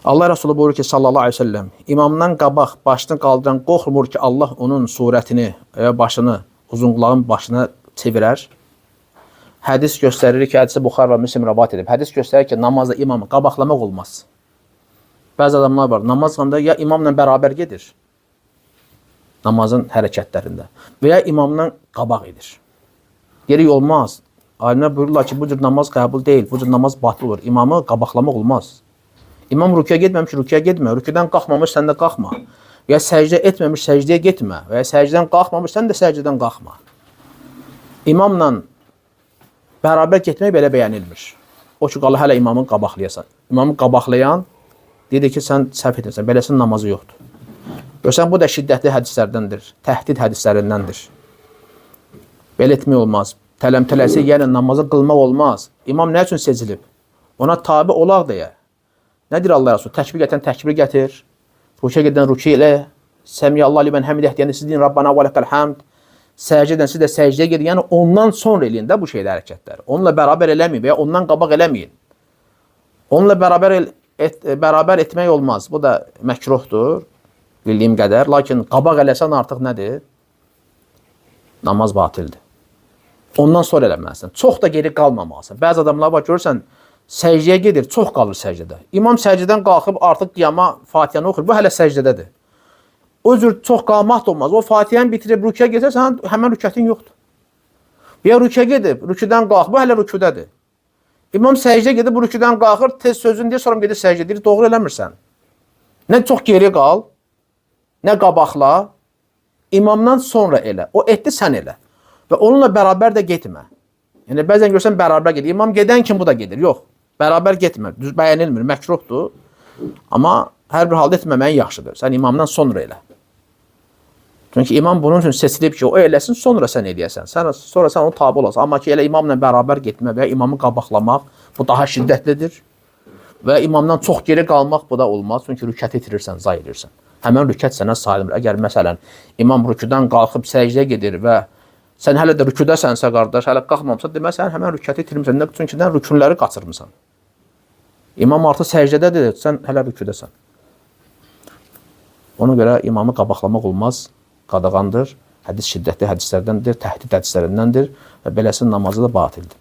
Allah Resulü buyurur ki sallallahu aleyhi ve sellem, imamdan qabaq başını qaldıran qorxmur ki Allah onun surətini və başını, uzunqulağın başına çevirər. Hədis göstərir ki, hədisi Buxar və Müslim rəvat edib. Hədis göstərir ki, namazda imamı qabaqlamaq olmaz. Bəzi adamlar var, namaz qanda ya imamla bərabər gedir, namazın hərəkətlərində və ya imamdan qabaq edir. Geri olmaz. Alimlər buyururlar ki, bu cür namaz qəbul deyil, bu cür namaz batıl olur. İmamı qabaqlamaq olmaz. İmam rüküyə getməmiş, rüküyə getmə. Rüküdən qalxmamış, sən də qalxma. Və ya səcdə etməmiş, səcdəyə getmə. Və ya səcdən qalxmamış, sən də səcdədən qalxma. İmamla bərabər getmək belə bəyənilmir. O ki, qala hələ imamı qabaqlayasan. İmamı qabaqlayan dedi ki, sən səhv etmirsən, beləsinin namazı yoxdur. Görsən, bu da şiddətli hədislərdəndir, təhdid hədislərindəndir. Belə etmək olmaz. Tələmtələsi, yəni namazı qılmaq olmaz. İmam nə üçün seçilib? Ona tabi olaq deyə. Nədir Allah Resulü? Təkbir gətirən təkbir gətir. Rüküyə gedən rükü elə. Səmiyyəllahu limən həmidah deyəndə siz deyin Rabbana və ləkəl həmd. Səcdə edən siz də səcdəyə gedin. Yəni ondan sonra eləyin də bu şeydə hərəkətləri. Onunla bərabər eləməyin və ya ondan qabaq eləməyin. Onunla bərabər etmək olmaz. Bu da məkruhdur, bildiyim qədər. Lakin qabaq eləsən artıq nədir? Namaz batildir. Ondan sonra eləməlisən. Çox da geri qalmamalısan. Bəzi adamlar var, görürsən, səcdəyə gedir, çox qalır səcdədə. İmam səcdədən qalxıb artıq qiyama Fatihəni oxur. Bu hələ səcdədədir. O cür çox qalmaq da olmaz. O Fatihəni bitirib rüküyə gedirsən, həmən rükətin yoxdur. Ya rüküyə gedib, rüküdən qalx, bu hələ rüküdədir. İmam səcdə gedib, bu rüküdən qalxır, tez sözün deyir, sonra gedir səcdə deyir, doğru eləmirsən. Nə çox geri qal, nə qabaqla, imamdan sonra elə. O etdi, sən elə. Və onunla bərabər də getmə. Yəni, bəzən görsən, bərabər gedir. İmam gedən kim bu da gedir. Yox, bərabər getmir. Düz bəyənilmir, məkruhdur. Amma hər bir halda etməməyin yaxşıdır. Sən imamdan sonra elə. Çünki imam bunun üçün seçilib ki, o eləsin, sonra sən eləyəsən. Sonra sən onu tabi olasın. Amma ki, elə imamla bərabər getmə və imamı qabaqlamaq, bu daha şiddətlidir. Və imamdan çox geri qalmaq, bu da olmaz. Çünki rükət itirirsən, zay edirsən. Həmən rükət sənə sayılmır. Əgər, məsələn, imam rüküdən qalxıb səcdəyə gedir və sən hələ də rüküdəsənsə, qardaş, hələ qalxmamsa, demək, sən həmən rükəti itirmirsən. Çünki sən rükünləri qaçırmısan. İmam artıq səcdədədir, sən hələ rüküdəsən. Ona görə imamı qabaqlamaq olmaz, qadağandır. Hədis şiddətli hədislərdəndir, təhdid hədislərindəndir və beləsinin namazı da batildir.